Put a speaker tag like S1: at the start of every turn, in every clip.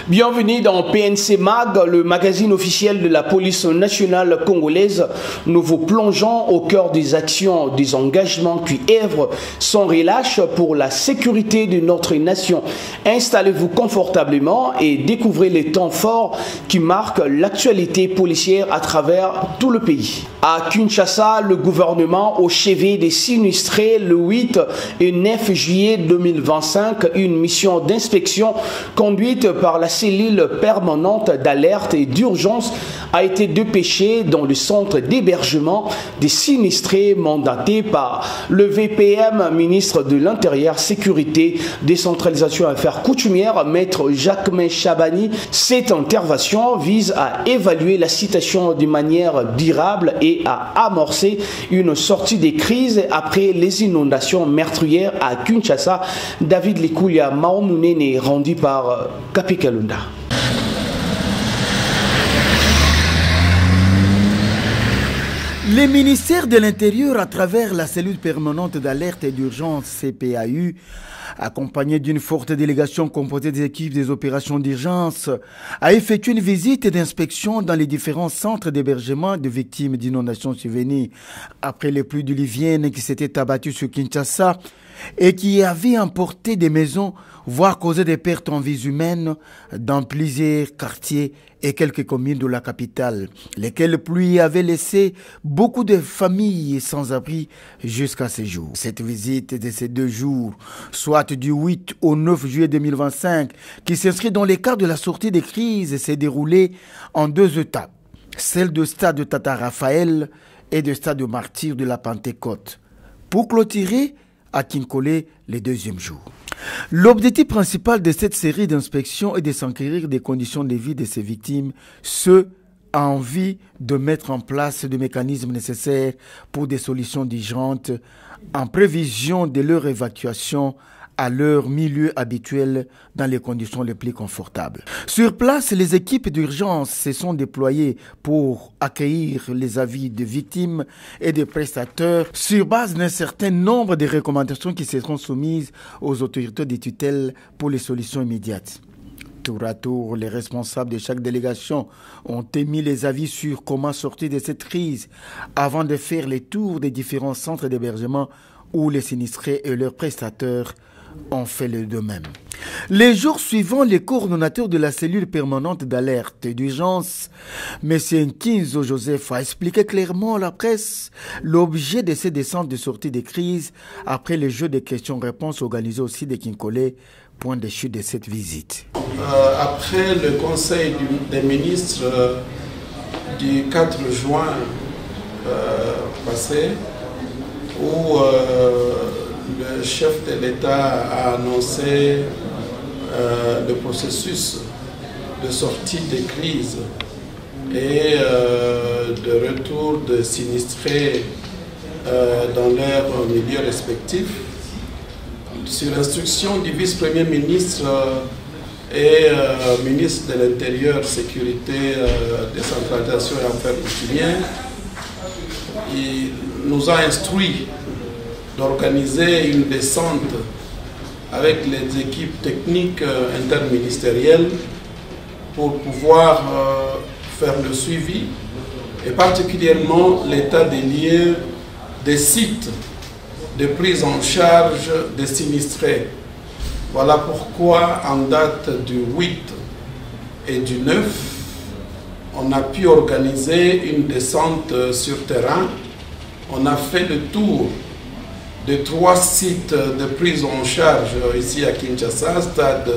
S1: Bienvenue dans PNC Mag, le magazine officiel de la police nationale congolaise. Nous vous plongeons au cœur des actions, des engagements qui œuvrent sans relâche pour la sécurité de notre nation. Installez-vous confortablement et découvrez les temps forts qui marquent l'actualité policière à travers tout le pays. À Kinshasa, le gouvernement au chevet des sinistrés le 8 et 9 juillet 2025, une mission d'inspection conduite par la cellule permanente d'alerte et d'urgence a été dépêchée dans le centre d'hébergement des sinistrés mandaté par le VPM, ministre de l'Intérieur, Sécurité, Décentralisation et Affaires coutumières, maître Jacquemin Chabani. Cette intervention vise à évaluer la situation de manière durable et à amorcer une sortie des crises après les inondations meurtrières à Kinshasa. David Likoulia Maomounene, rendu par Kapi Kalunda.
S2: Le ministère de l'Intérieur, à travers la cellule permanente d'alerte et d'urgence CPAU, accompagné d'une forte délégation composée des équipes des opérations d'urgence, a effectué une visite d'inspection dans les différents centres d'hébergement de victimes d'inondations survenues après les pluies diluviennes qui s'étaient abattues sur Kinshasa et qui avaient emporté des maisons, voire causé des pertes en vies humaines dans plusieurs quartiers et quelques communes de la capitale, lesquelles pluies avaient laissé beaucoup de familles sans abri jusqu'à ces jours. Cette visite de ces 2 jours, soit du 8 au 9 juillet 2025, qui s'inscrit dans les cadres de la sortie des crises, s'est déroulée en 2 étapes, celle de stade de Tata Raphaël et de stade de Martyr de la Pentecôte, pour clôturer à Kinkole les 2e jours. L'objectif principal de cette série d'inspections est de s'enquérir des conditions de vie de ces victimes, ceux en envie de mettre en place des mécanismes nécessaires pour des solutions urgentes en prévision de leur évacuation à leur milieu habituel dans les conditions les plus confortables. Sur place, les équipes d'urgence se sont déployées pour accueillir les avis de victimes et des prestateurs sur base d'un certain nombre de recommandations qui seront soumises aux autorités de tutelle pour les solutions immédiates. Tour à tour, les responsables de chaque délégation ont émis les avis sur comment sortir de cette crise avant de faire les tours des différents centres d'hébergement où les sinistrés et leurs prestateurs ont fait le de même. Les jours suivants, les coordonnateurs de la cellule permanente d'alerte et d'urgence, M. Nkinzo Joseph, a expliqué clairement à la presse l'objet de ces descentes de sortie de crise après le jeu de questions-réponses organisé aussi de Kinkole, point de chute de cette visite.
S3: Après le conseil des ministres du 4 juin passé, où le chef de l'État a annoncé le processus de sortie des crises et de retour de sinistrés dans leurs milieux respectifs. Sur instruction du vice-premier ministre et ministre de l'Intérieur, Sécurité, Décentralisation et Affaires coutumières, il nous a instruit d'organiser une descente avec les équipes techniques interministérielles pour pouvoir faire le suivi et particulièrement l'état des lieux des sites de prise en charge des sinistrés. Voilà pourquoi en date du 8 et du 9, on a pu organiser une descente sur terrain. On a fait le tour de 3 sites de prise en charge ici à Kinshasa, stade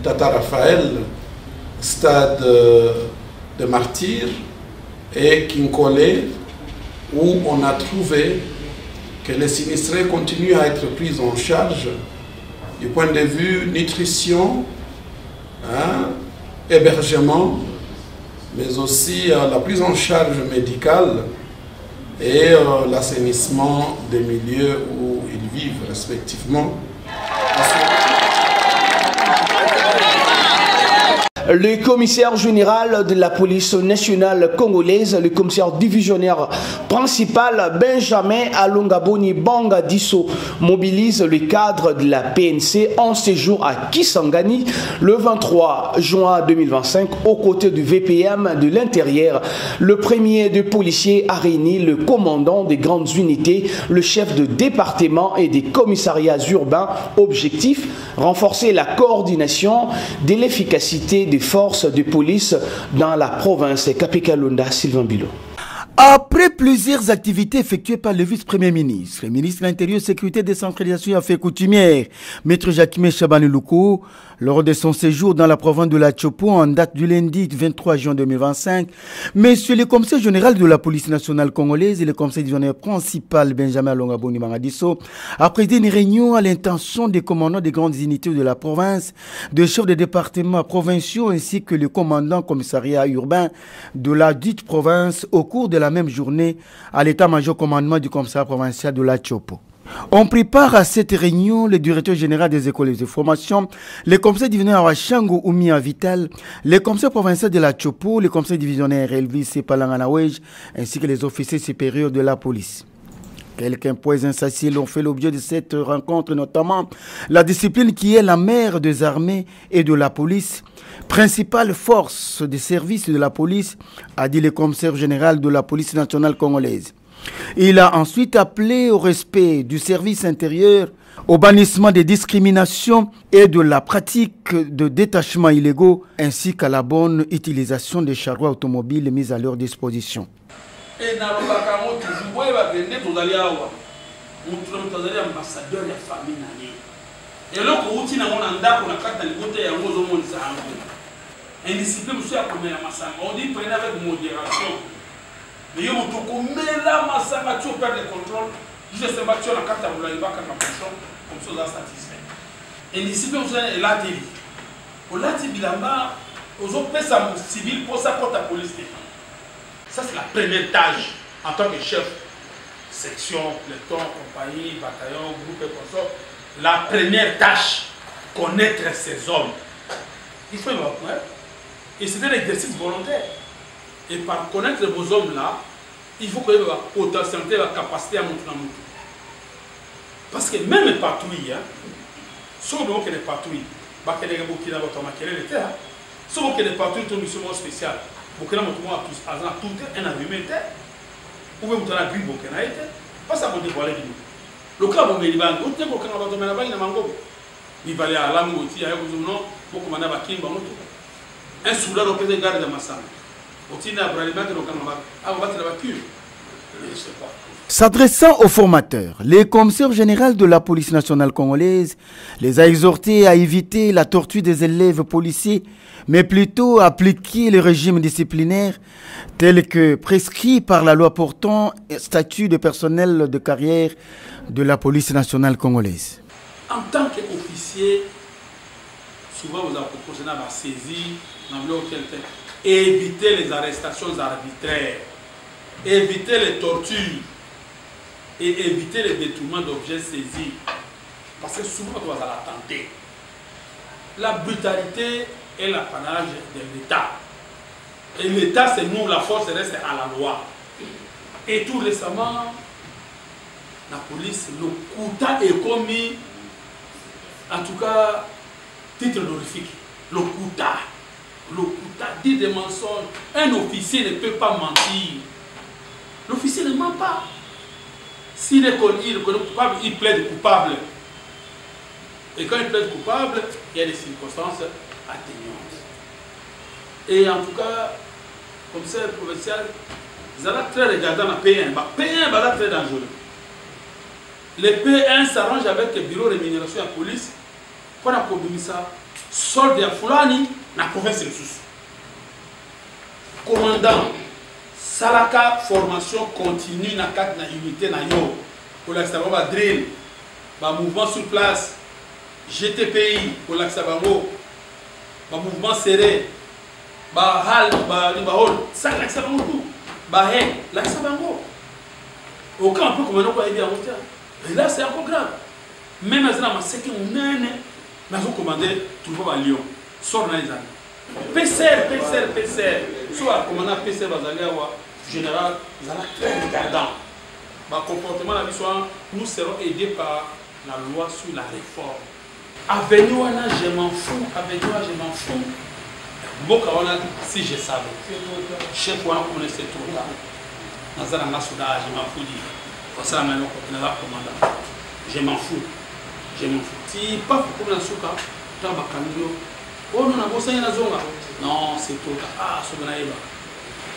S3: Tata Raphaël, stade de Martyr et Kinkole, où on a trouvé que les sinistrés continuent à être pris en charge du point de vue nutrition, hébergement, mais aussi la prise en charge médicale et l'assainissement des milieux où ils vivent respectivement.
S1: Le commissaire général de la police nationale congolaise, le commissaire divisionnaire principal Benjamin Alongaboni Banga Disso mobilise le cadre de la PNC en séjour à Kisangani le 23 juin 2025 aux côtés du VPM de l'intérieur. Le premier des policiers a réuni le commandant des grandes unités, le chef de département et des commissariats urbains. Objectif, renforcer la coordination de l'efficacité des forces de police dans la province. Kapikalunda, Sylvain Bilo.
S2: Après plusieurs activités effectuées par le vice-premier ministre, le ministre de l'Intérieur, Sécurité, Décentralisation et Affaires coutumières, Maître Jacquemin Chabanouloukou, lors de son séjour dans la province de la Tchopo en date du lundi 23 juin 2025, Monsieur le commissaire général de la police nationale congolaise et le commissaire divisionnaire principal Benjamin Alongaboni Banga Disso a présidé une réunion à l'intention des commandants des grandes unités de la province, des chefs de départements provinciaux ainsi que le commandant commissariat urbain de la dite province au cours de la même journée à l'état-major commandement du commissariat provincial de la Tchopo. On prépare à cette réunion le directeur général des écoles de formation, le commissaire divisionnaire Awachango Oumia Vital, le commissaire provincial de la Tchopo, le commissaire divisionnaire Elvis Sepalanganawej, ainsi que les officiers supérieurs de la police. Quelques points insatiables ont fait l'objet de cette rencontre, notamment la discipline qui est la mère des armées et de la police, principale force de service de la police, a dit le commissaire général de la police nationale congolaise. Il a ensuite appelé au respect du service intérieur, au bannissement des discriminations et de la pratique de détachements illégaux, ainsi qu'à la bonne utilisation des charrois automobiles mis à leur disposition.
S4: Et dans le cas où tu vois, tu vas aller ambassadeur de la famille. Et là, quand tu as un mandat pour la carte de l'écoute, il y a un monde qui s'est indiscipliné, monsieur, à combien la massacre. On dit prenez avec modération. Mais il y a un truc comme la massacre, tu perds le contrôle. Je sais pas, tu as la carte de l'écoute, comme ça, ça satisfait. Indiscipliné, monsieur, est là, tu dis. On l'a dit, bilamba, aux autres personnes civiles, pour ça, pour ta police. Ça, c'est la première tâche en tant que chef, section, peloton, compagnie, bataillon, groupe et consort. La première tâche, connaître ces hommes. Il faut y avoir point. Et c'est un exercice volontaire. Et par connaître vos hommes-là, il faut qu'il y ait la potentialité, la capacité à montrer dans nous. Parce que même les patrouilles, sauf que les patrouilles, il y a des Burkina Faso, sauf que les patrouilles sont une mission spéciale. Burkina Faso a tout un argumentaire. Vous pouvez montrer la grille Burkina Faso. Pas ça pour dévoiler du monde. Le cas où il va y avoir Burkina Faso, il va y avoir la Mouti, il y a un soulard au pays de garde de Massam.
S2: S'adressant aux formateurs, le commissaire général de la police nationale congolaise les a exhortés à éviter la torture des élèves policiers, mais plutôt à appliquer le régime disciplinaire tel que prescrit par la loi portant statut de personnel de carrière de la police nationale congolaise.
S4: En tant qu'officier, souvent vous avez proposé à saisir dans l'hôtel. Éviter les arrestations arbitraires, éviter les tortures et éviter les détournements d'objets saisis. Parce que souvent, on doit l'attenter. La brutalité est l'apanage de l'État. Et l'État, c'est nous, la force reste à la loi. Et tout récemment, la police, le Kouta est commis, en tout cas, titre honorifique, le Kouta. Le Kouta dit des mensonges. Un officier ne peut pas mentir. L'officier ne ment pas. S'il est connu coupable, il plaide coupable. Et quand il plaide coupable, il y a des circonstances atténuantes. Et en tout cas, commissaire provincial, ils allaient très regardant la P1. P1 va très dangereux. Les P1 s'arrangent avec le bureau de rémunération de la police pour la ça. Solde à Fulani, la province de Soussou. Commandant, Salaka formation continue dans quatre unités na yo. Pour l'accès drill, mouvement sur place, GTPI pour l'accès mouvement serré, hal, ça l'accès tout, l'accès aucun peu comme on peut aider à monter. Et là c'est encore grave. Même à ce moment-là, c'est qu'on a commandé tout le monde à Lyon. Sort dans les années. PCR. Soit comme on a PCR, général, vous allez très regardant. Comportement, nous serons aidés par la loi sur la réforme. Avec nous, je m'en fous. Si je savais, chef, on connaissait tout là. Je m'en fous. Je m'en fous. Si pas pour la souka, oh non, non, c'est trop tard. Ah,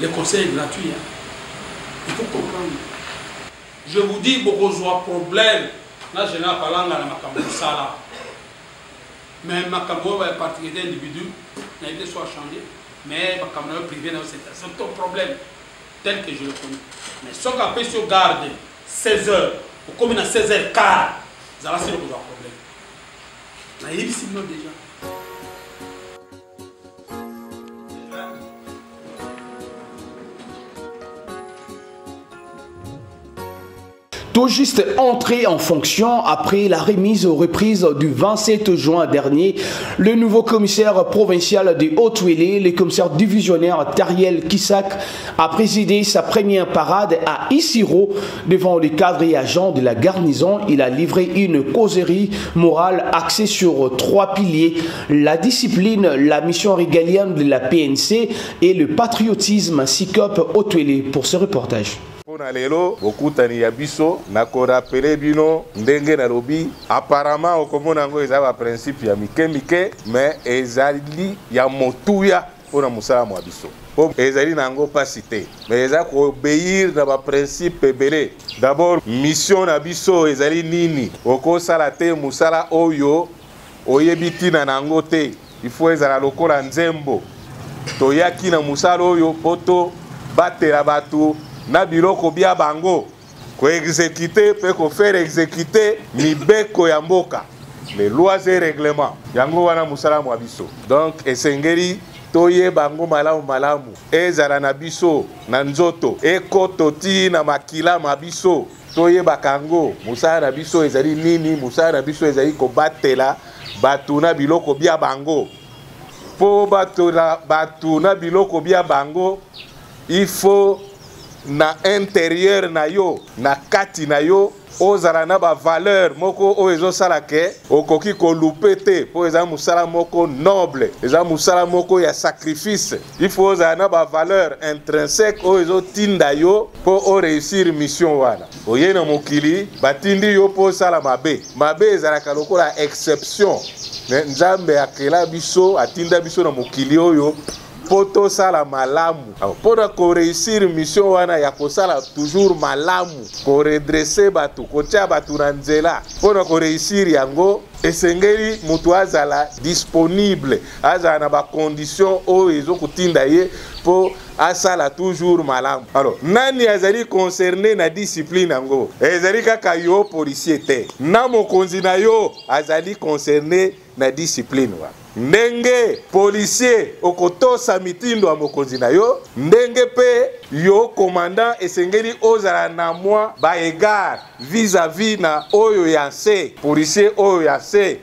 S4: le conseil est gratuit. Il faut comprendre. Je vous dis, beaucoup de problèmes. Là, je n'ai pas parlé de ma sala. Mais ma caméra est particulier d'individu, n'a été soit changé. Mais ma caméra privée, c'est un problème tel que je le connais. Mais ce qu'on appelle sur garde 16 heures, ou comme il y a 16h15, ça va, c'est le problème. Il y a ici déjà.
S1: Tout juste entré en fonction après la remise aux reprises du 27 juin dernier, le nouveau commissaire provincial de Haut-Uélé, le commissaire divisionnaire Tariel Kissak, a présidé sa première parade à Issiro devant les cadres et agents de la garnison. Il a livré une causerie morale axée sur 3 piliers: la discipline, la mission régalienne de la PNC et le patriotisme. SICOP Haut-Uélé pour ce reportage.
S5: Na lelo okutani ya biso na ko rappeler bino ndenge na lobi apparemment okomona ngo ezaba principe ya mike mais ezali ya motuya pona musala mwa biso ezali nango pasité mais eza ko obéir na ba principe belé. D'abord mission na biso ezali nini okosala te musala oyo oyebiti na nango te, il faut ezala lokola nzembo toyaki na musala oyo poto batela batu na biloko bia bango ko exécuter pe ko faire exécuter mibeko ya mboka, les lois et règlements yango wana musala mwa biso. Donc esengeli toye bango malamu ezala na biso na nzoto ekoto ti na makila mabiso toye bakango musala na biso ezali nini. Musala na biso ezali ko batela batu na biloko bia bango. Po batula batu na biloko bia bango, il faut na intérieur na yo na kati na yo ozala na ba valeur moko o ezo sala ke okoki ko lupete po eza musala moko noble, eza musala moko ya sacrifice. Il faut ozala na ba valeur intrinsèque o ezo tinda yo po o réussir mission wana. Oye na mokili batindi yo po sala mabe ezala ka lokola exception. Nzambe akela biso atinda biso na mokili oyo poto sala malamu. Pour ko réussir mission wana ya ko sala toujours malamu, ko redresser batu, ko tia batu na nzela. Pour ko réussir yango esengeli mutu azala disponible, azala na ba condition o ezo kutinda ye po asala toujours malamu. Alors nani azali concerné na discipline yango? Ezali kaka yo policier te. Na mokonzi na yo azali concerné na discipline wa. Ndenge policier okotosa mitindo ya mokonzi na yo, ndenge pe yo commandant esengeli ozala na mwa ba égard vis-à-vis na oyo ya se policier oyo ya se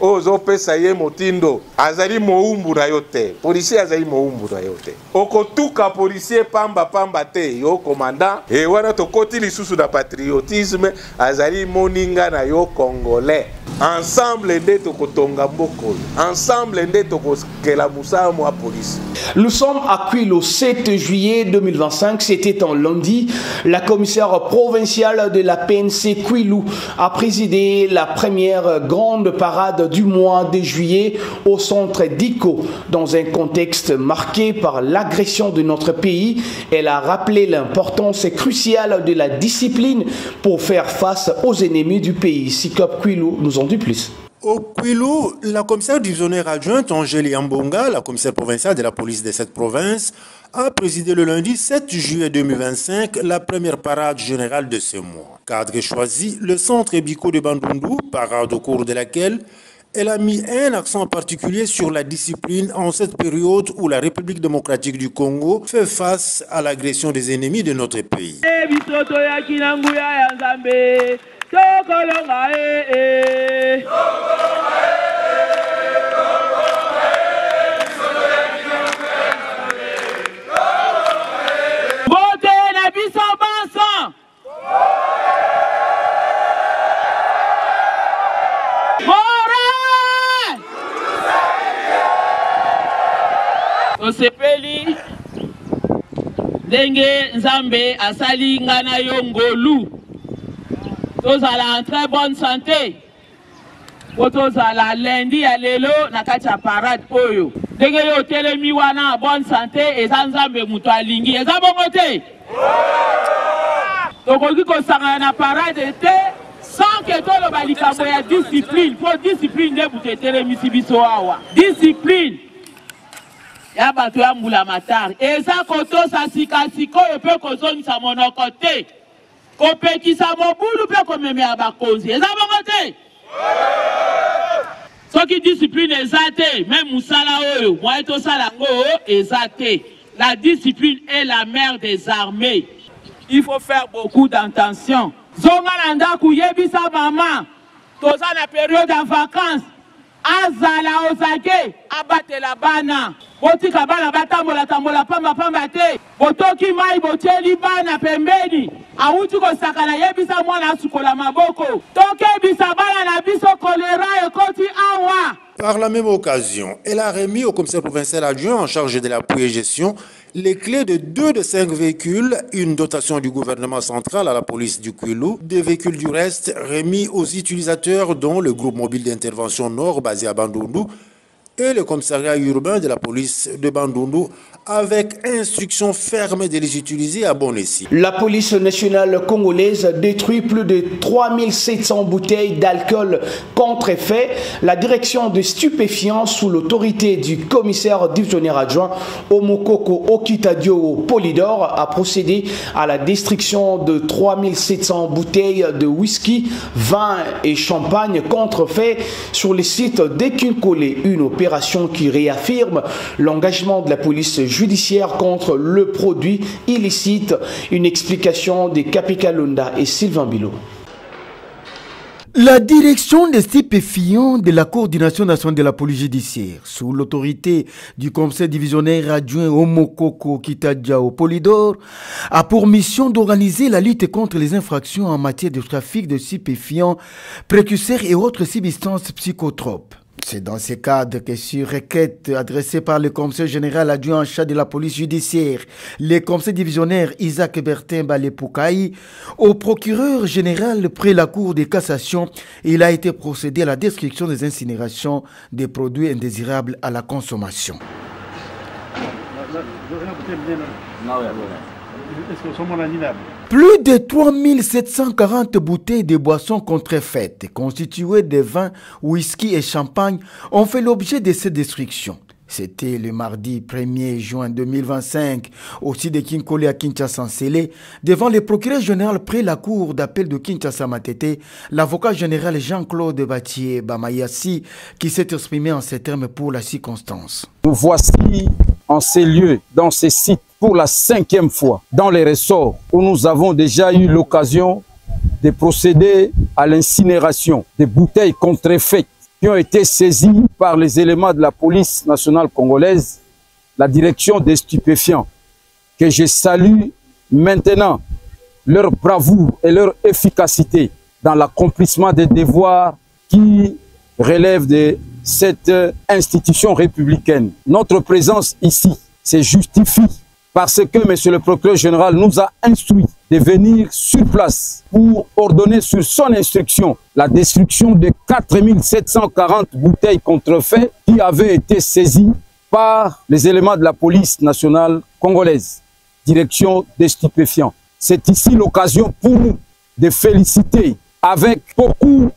S5: ozo pesa ye motindo azali moumbu na yo te. Policier azali moumbu na yo te. Okotuka policier pamba te yo commandant e wana tokoti lisusu na patriotisme azali moninga na yo congolais. Ensemble nde tokotonga mboko, ensemble nde tokokela musala mwa police.
S1: Nous sommes à Kwilu le 7 juillet 2025, c'était un lundi. La commissaire provinciale de la PNC Kwilu a présidé la première grande parade du mois de juillet au centre d'Iko. Dans un contexte marqué par l'agression de notre pays, elle a rappelé l'importance cruciale de la discipline pour faire face aux ennemis du pays. SICOP Kwilu nous en dit plus.
S6: Au Kwilu, la commissaire divisionnaire adjointe Angélie Ambonga, la commissaire provinciale de la police de cette province, a présidé le lundi 7 juillet 2025 la première parade générale de ce mois. Cadre choisi, le centre Biko de Bandundu, parade au cours de laquelle elle a mis un accent particulier sur la discipline en cette période où la République démocratique du Congo fait face à l'agression des ennemis de notre pays.
S7: tosepeli ndenge nzambe asali nga na yo ngolu tozala en très bonne santé po tozala lundi ya lelo na kati ya parade oyo ndenge yo telemi wana bonne santé eza nzambe mutu alingi eza bongo te tokoki kosangana na parade te sans que toloba likambo ya discipline po discipline nde butu etelemisi biso awa discipline ya bato ya mbula matari eza kotosa sikasikoyo mpe kozongisa monoko te kopekisa mobulu mpe komemela bakonzi eza bongo te soki discipline eza te meme mosala oyo moye tosala yango eza te. La discipline est la mère des armées. Il faut faire beaucoup d'attention. Zonga nanda kuyebisa mama toza na période de vacances azala ozake abatela bana botika bana batambola tambola pamba pamba te botoki mai botieli bana pembeni awuti kosakana yebisa mwana asukola maboko tokebisa bana na biso kolera ekoti awa.
S6: Par la même occasion, elle a remis au commissaire provincial adjoint en charge de l'appui et gestion les clés de 2 de 5 véhicules, une dotation du gouvernement central à la police du Kwilu, des véhicules du reste remis aux utilisateurs dont le groupe mobile d'intervention Nord basé à Bandundu et le commissariat urbain de la police de Bandundu avec instruction ferme de les utiliser à bon escient.
S1: La police nationale congolaise détruit plus de 3700 bouteilles d'alcool contre-effet. La direction de stupéfiants sous l'autorité du commissaire divisionnaire adjoint Omokoko Okitadio Polydor a procédé à la destruction de 3700 bouteilles de whisky, vin et champagne contre-effet sur le site d'Ekinkole, une opération qui réaffirme l'engagement de la police judiciaire contre le produit illicite. Une explication de Kapika Lunda et Sylvain Bilo.
S2: La direction des stupéfiants de la coordination nationale de la police judiciaire, sous l'autorité du commissaire divisionnaire adjoint Omokoko Okitadio Polydor, a pour mission d'organiser la lutte contre les infractions en matière de trafic de stupéfiants, précurseurs et autres substances psychotropes. C'est dans ce cadre que sur requête adressée par le commissaire général adjoint en charge de la police judiciaire, le commissaire divisionnaire Isaac Bertin Balepoukaï, au procureur général près la cour de cassation, il a été procédé à la destruction des incinérations des produits indésirables à la consommation. Plus de 3740 bouteilles de boissons contrefaites, constituées de vin, whisky et champagne, ont fait l'objet de cette destruction. C'était le mardi 1er juin 2025, au site de Kinkole à Kinshasa-Nsele, devant le procureur général près la cour d'appel de Kinshasa-Matete, l'avocat général Jean-Claude Batier Bamayassi, qui s'est exprimé en ces termes pour la circonstance.
S8: Nous voici en ces lieux, dans ces sites, pour la 5e fois, dans les ressorts où nous avons déjà eu l'occasion de procéder à l'incinération des bouteilles contrefaites qui ont été saisies par les éléments de la police nationale congolaise, la direction des stupéfiants, que je salue maintenant leur bravoure et leur efficacité dans l'accomplissement des devoirs qui relèvent de cette institution républicaine. Notre présence ici se justifie parce que M. le procureur général nous a instruit de venir sur place pour ordonner sur son instruction la destruction de 4740 bouteilles contrefaites qui avaient été saisies par les éléments de la police nationale congolaise, direction des stupéfiants. C'est ici l'occasion pour nous de féliciter avec beaucoup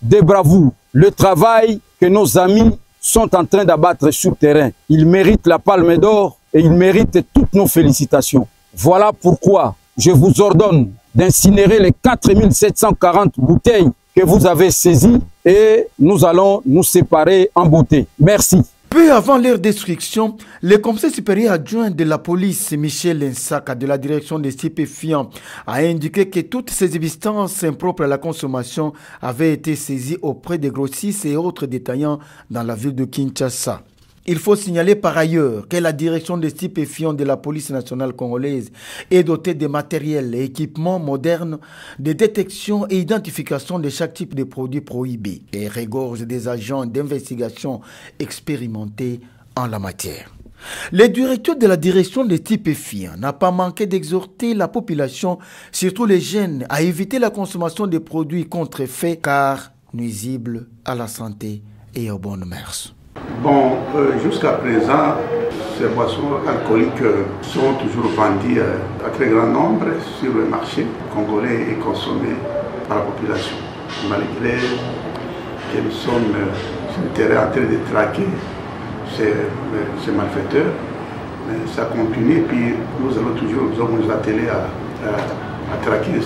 S8: de bravoure le travail que nos amis sont en train d'abattre sur terrain. Ils méritent la palme d'or et ils méritent toutes nos félicitations. Voilà pourquoi je vous ordonne d'incinérer les 4740 bouteilles que vous avez saisies et nous allons nous séparer en beauté. Merci.
S2: Peu avant leur destruction, le commissaire supérieur adjoint de la police, Michel Nsaka, de la direction des stupéfiants, a indiqué que toutes ces substances impropres à la consommation avaient été saisies auprès des grossistes et autres détaillants dans la ville de Kinshasa. Il faut signaler par ailleurs que la direction des stupéfiants de la police nationale congolaise est dotée de matériel et équipements modernes de détection et identification de chaque type de produit prohibé et regorge des agents d'investigation expérimentés en la matière. Le directeur de la direction des stupéfiants n'a pas manqué d'exhorter la population, surtout les jeunes, à éviter la consommation des produits contrefaits car nuisibles à la santé et aux bonnes mœurs.
S9: Bon, jusqu'à présent, ces boissons alcooliques sont toujours vendues à très grand nombre sur le marché congolais et consommées par la population. Malgré que nous sommes sur le terrain en train de traquer ces malfaiteurs, mais ça continue et puis nous allons toujours nous atteler à traquer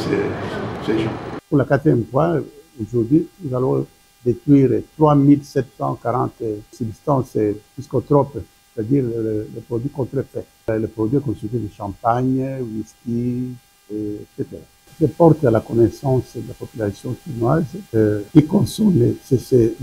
S9: ces gens.
S10: Pour la 4e fois, aujourd'hui, nous allons détruire 3740 substances psychotropes, c'est-à-dire les produits contrefaits, les produits constitués de champagne, whisky, etc. Je porte à la connaissance de la population chinoise qui consomme ces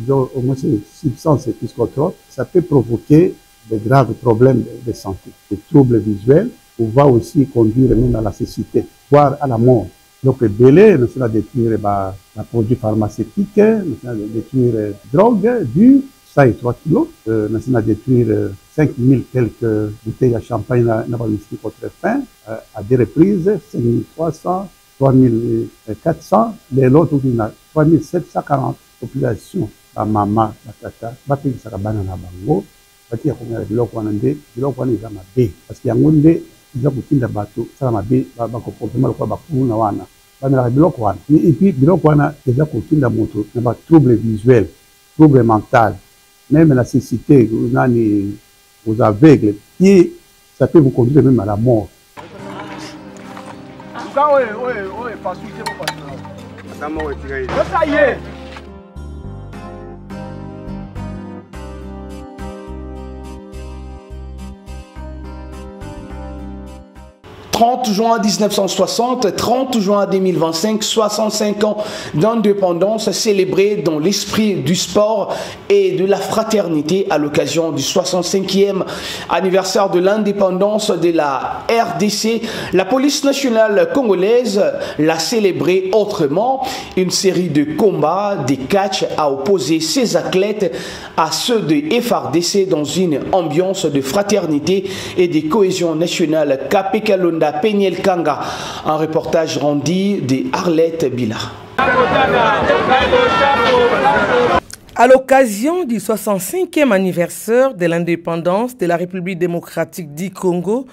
S10: substances psychotropes. Ça peut provoquer de graves problèmes de santé, des troubles visuels, ou va aussi conduire même à la cécité, voire à la mort. Donc, belé, nous allons détruire les produits pharmaceutiques, nous allons détruire drogue, du 3 kilos, nous allons détruire 5000 quelques bouteilles de champagne dans le whisky contrefait, à des reprises, 5300, 3400, les lots, on a 3740 populations, la maman, la tata, la paix de Sarabana, la bango, la paix de la Kwanande, de la Kwanande, parce qu'il y a un monde, il y a beaucoup de bateaux, ça m'a dit, il y a beaucoup de bateaux, et puis, il y a beaucoup de motos, il y a troubles visuels, troubles mentaux, même la cécité, aux aveugles, et ça peut vous conduire même à la mort.
S11: Ça y est.
S1: 30 juin 1960, 30 juin 2025, 65 ans d'indépendance célébrés dans l'esprit du sport et de la fraternité à l'occasion du 65e anniversaire de l'indépendance de la RDC. La police nationale congolaise l'a célébré autrement. Une série de combats, des catchs à opposer ses athlètes à ceux de FRDC dans une ambiance de fraternité et de cohésion nationale. Kapé Kalonda Peniel Kanga, un reportage rendu de Arlette Bila.
S12: À l'occasion du 65e anniversaire de l'indépendance de la République démocratique du Congo,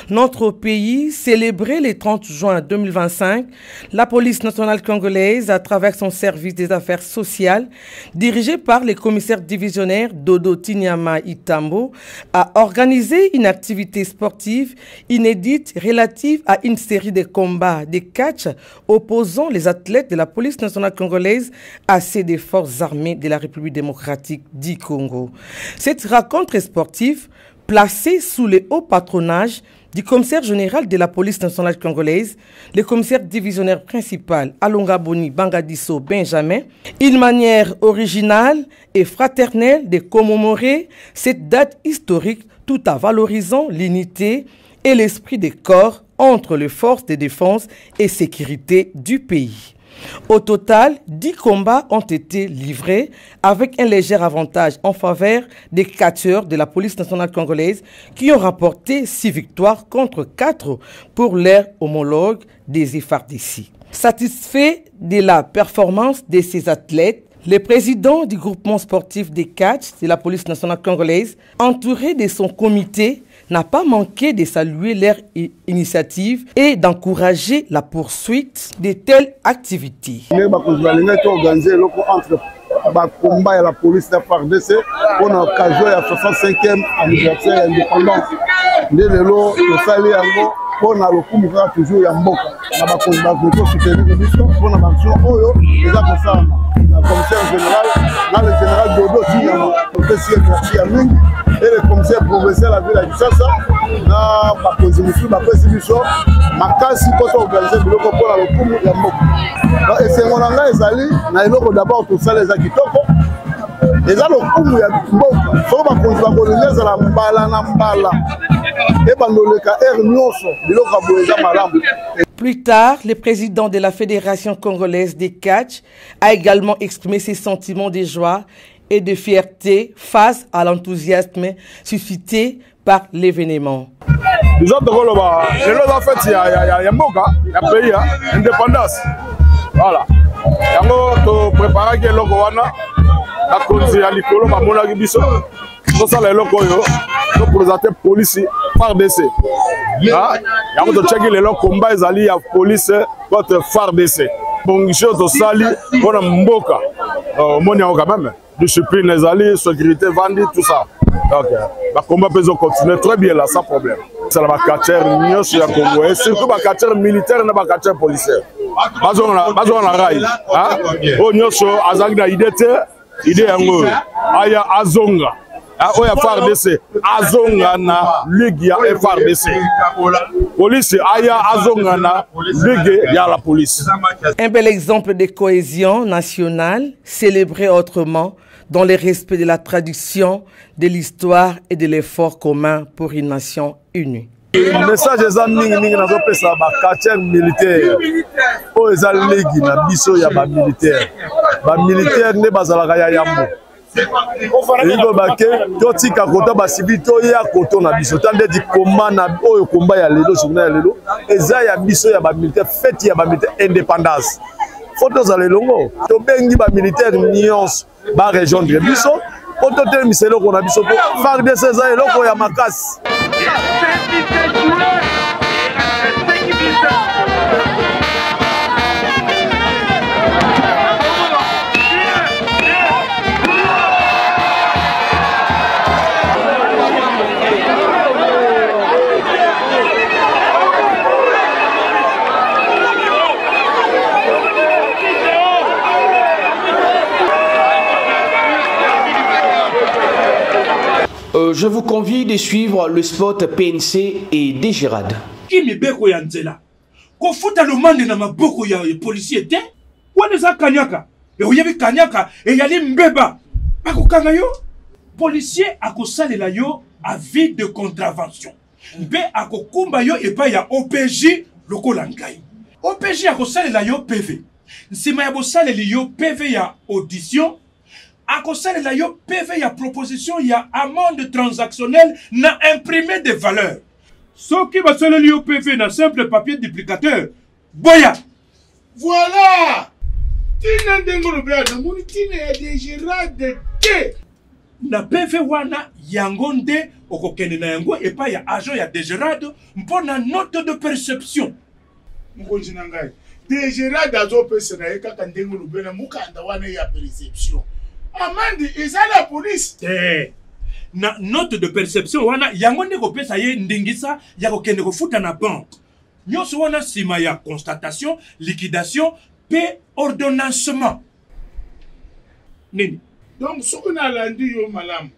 S12: notre pays célébrait le 30 juin 2025, la police nationale congolaise, à travers son service des affaires sociales, dirigé par le commissaire divisionnaire Dodo Tinyama Itambo, a organisé une activité sportive inédite relative à une série de combats de catch opposant les athlètes de la police nationale congolaise à ceux des forces armées de la République démocratique du Congo. Cette rencontre sportive, placée sous le haut patronage du commissaire général de la police nationale congolaise, le commissaire divisionnaire principal Alonga Boni Bangadiso Benjamin, une manière originale et fraternelle de commémorer cette date historique tout en valorisant l'unité et l'esprit de corps entre les forces de défense et sécurité du pays. Au total, 10 combats ont été livrés avec un léger avantage en faveur des catcheurs de la police nationale congolaise qui ont rapporté 6 victoires contre 4 pour leurs homologues des FARDC. Satisfait de la performance de ces athlètes, le président du groupement sportif des catch de la police nationale congolaise, entouré de son comité, n'a pas manqué de saluer leur initiative et d'encourager la poursuite de telles activités.
S13: combat et la police de FARDC pour l'occasion de 65e anniversaire d'indépendance. Dès le lot, le salaire yango pour na lokumu ka toujours ya mboka na ba combat pour soutenir biso pour na action oyo déjà pour ça na commissaire général na le général Dodo Tinyama merci à nous et le commissaire provincial à ville de Sasa na ba konzimusu ba pesi biso makasi ko to organiser biloko pour la lokumu ya mboka et c'est mon anga ezali na eloko d'abord tout ça les akitoko eza lokumu ya mboka so ba konzi ba koloneza la mbala na mbala.
S12: Plus tard, le président de la Fédération congolaise des catch a également exprimé ses sentiments de joie et de fierté face à l'enthousiasme suscité par l'événement.
S11: Nous autres, en fait, il y a un pays, indépendance. Voilà. Nous préparons que l'on a conduit à l'école, nous présenter la police par DC. Nous avons checké les combats de la police contre FARDC. Bon, je suis sali, on a mboka. Quand même, discipline, les alliés, sécurité, vendus, tout ça. Donc, le combat peut continuer très bien là, sans problème. C'est la caractère congolais, surtout la caractère militaire et la caractère policière. Bazon la rail. On y a azagna idée yango. Aya azonga. Oya FARDC. Azonga na ligue ya FARDC. Police aya azonga na ligue ya la police.
S12: Un bel exemple de cohésion nationale, célébré autrement dans le respect de la tradition, de l'histoire et de l'effort commun pour une nation unie.
S11: Le message est que quartier militaire, les biso ya ba militaire. Ba militaire ne bazalaka ya yambo. Ligo bake totika kota ba sibito ya koto na biso tande di komba na oyo komba ya lelo journée ya lelo eza ya biso ya ba militaire fête ya ba militaire indépendance. Photos za lelongo to bengi ba militaire nyonso ba région de biso oto te miselo ko na biso po FARDC za eloko ya makasi.
S1: Je vous convie de suivre le spot PNC et Dégérade.
S4: Kimi beko ya nzela. Kofuta lomande na maboko ya policier te. Wana za kanyaka. E oyebi kanyaka e yali mbeba. Bako kanga yo. Policier akosalela yo avis de contravention. Mbe akokumba yo epa ya OPJ lokola ngai. OPJ akosalela yo PV. Nsima ya bosaleli yo PV ya audition. Akosalela yo PV ya proposition ya amende transactionnelle na imprimé de valeur. Soki basaleli yo PV na simple papier duplicateur. Boya.
S14: Voilà. Tina ndengolo bya na muni tina ya Dégérade te.
S4: Na PV wana yango nde okokende na yango epa ya agent ya Dégérade mpona note de perception.
S14: Mukonzi na ngai. Dégérade azopesa na kaka ndengolo bya na mukanda wana ya perception. Amandi, ils ont la police.
S4: Na note de perception wana yango ndeko pesa ye ndingisa ya kokende kofuta na banque. Nyonso wana sima ya constatation, liquidation, pe ordonnancement. Nini?
S14: Donc ce qu'on a landi yo malam.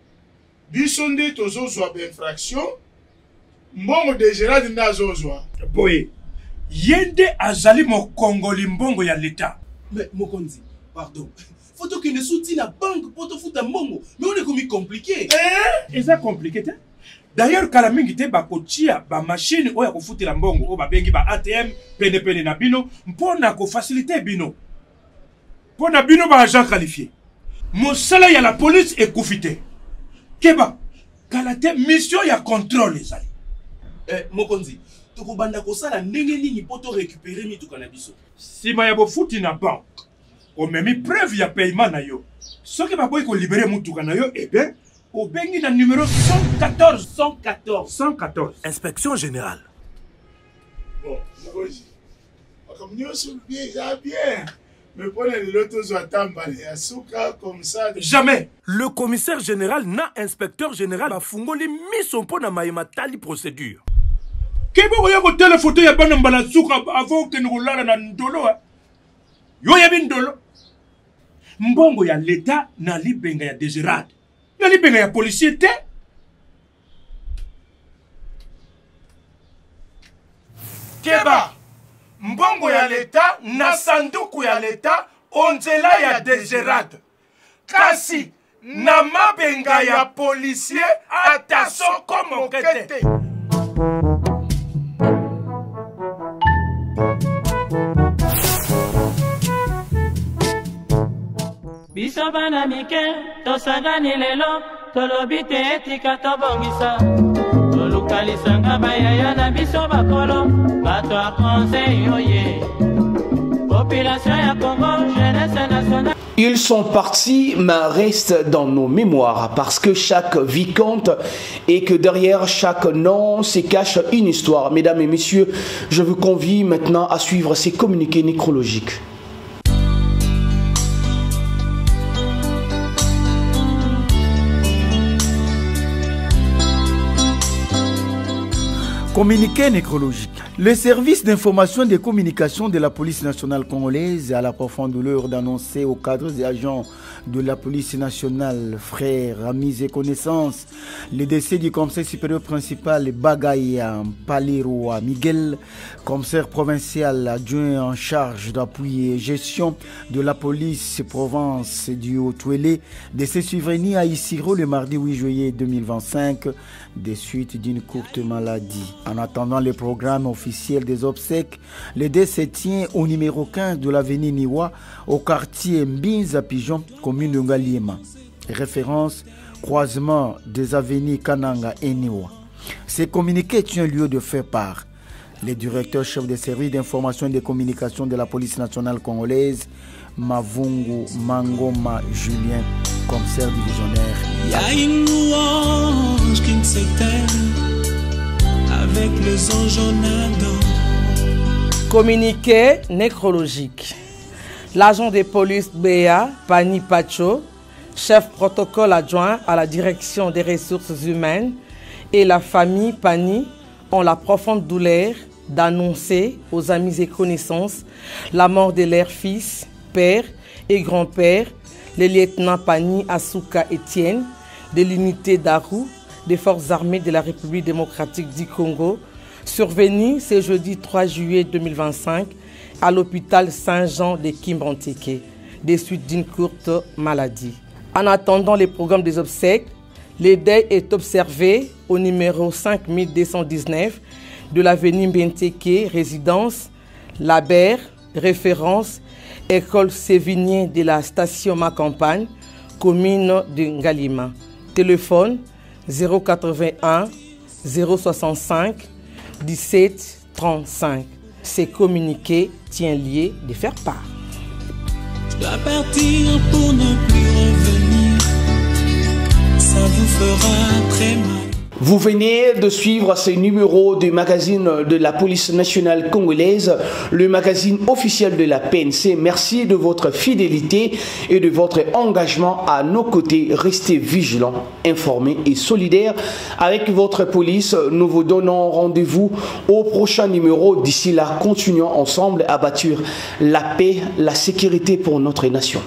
S14: Biso nde tozozwa ba infraction. Mbongo Dégérade ndazozwa.
S4: Boye. Yende azali mo Congoli mbongo ya l'État.
S15: Mais Mokonzi, pardon. Faut que ne soutient la banque pour te foutre un mongo. Mais on est comme compliqué.
S4: Et ça compliqué. D'ailleurs, quand la mingite bakotia ba machine oya ko foutre la mbongo o ba bengi ba ATM pene na bino mpona ko faciliter bino. Pona bino ba agent qualifié. Mosala ya la police est koufité. Keba kalate mission ya contrôle les ali.
S15: Mokonzi, to banda ko sala ndenge nini poto récupérer mi to kanabiso.
S4: Si ma ya bo fouti na banque. On m'a mis preuve ya paiement na yo. Ce qui va pas libérer mutuka na yo, eh bien, au bengi na numéro 114.
S16: Inspection générale.
S14: Bon, comme nous sommes bien, mais prenez l'autre comme ça.
S16: Jamais. Le commissaire général na inspecteur général a fungoli mis son pont na maïma tali procédure.
S4: Kebo voyez ko téléphoto ya bana mbala souka avant que nous lala na ndolo. Yo ya bindolo. Mbongo ya l'État na libenga ya Dégérade. Na libenga ya policier te.
S14: Keba. Mbongo ya l'État na sanduku ya l'État onzela ya Dégérade. Kasi na mabenga ya policier attention comme okete.
S17: Biso biso bana mike tosangani lelo tolobi te etika tobongisa tolukalisanga bayaya na biso bakolo bato ya conseil oye population ya Congo jeunesse nationale.
S1: Ils sont partis, mais restent dans nos mémoires parce que chaque vie compte et que derrière chaque nom se cache une histoire. Mesdames et messieurs, je vous convie maintenant à suivre ces communiqués nécrologiques.
S2: Communiqué nécrologique. Le service d'information des communications de la police nationale congolaise a la profonde douleur d'annoncer aux cadres et agents de la police nationale, frères, amis et connaissances, le décès du commissaire supérieur principal Bagaya Paliroa Miguel, commissaire provincial adjoint en charge d'appui et gestion de la police province du Haut-Touélé, décès survenu à Isiro le mardi 8 juillet 2025 des suites d'une courte maladie. En attendant le programme officiel des obsèques, le décès tient au numéro 15 de l'avenue Niwa, au quartier Mbinza Pigeon, commune de Ngaliema. Référence, croisement des avenues Kananga et Niwa. Ces communiqués tient lieu de faire part. Le directeur chef des services d'information et de communication de la police nationale congolaise, Mavungu Mangoma Julien, commissaire divisionnaire.
S18: Y'a une louange qui ne s'éteint avec les anges en Adam.
S12: Communiqué nécrologique. L'agent de police BA, Pani Pacho, chef protocole adjoint à la direction des ressources humaines, et la famille Pani ont la profonde douleur d'annoncer aux amis et connaissances la mort de leur fils, père et grand-père, le lieutenant Pani Asuka Etienne, de l'unité d'Aru, des forces armées de la République démocratique du Congo, survenu ce jeudi 3 juillet 2025 à l'hôpital Saint-Jean de Kimbanteke, des suites d'une courte maladie. En attendant les programmes des obsèques, le deuil est observé au numéro 5219 de l'avenue Mbenteke, résidence Labert, référence école sévigné de la station Ma Campagne, commune de Ngalima. Téléphone 081 065 17 35. Ces communiqués tient lieu de faire part.
S18: Je dois partir pour ne plus revenir. Ça vous fera très mal.
S1: Vous venez de suivre ce numéro du magazine de la police nationale congolaise, le magazine officiel de la PNC. Merci de votre fidélité et de votre engagement à nos côtés. Restez vigilants, informés et solidaires avec votre police. Nous vous donnons rendez-vous au prochain numéro. D'ici là, continuons ensemble à bâtir la paix, la sécurité pour notre nation.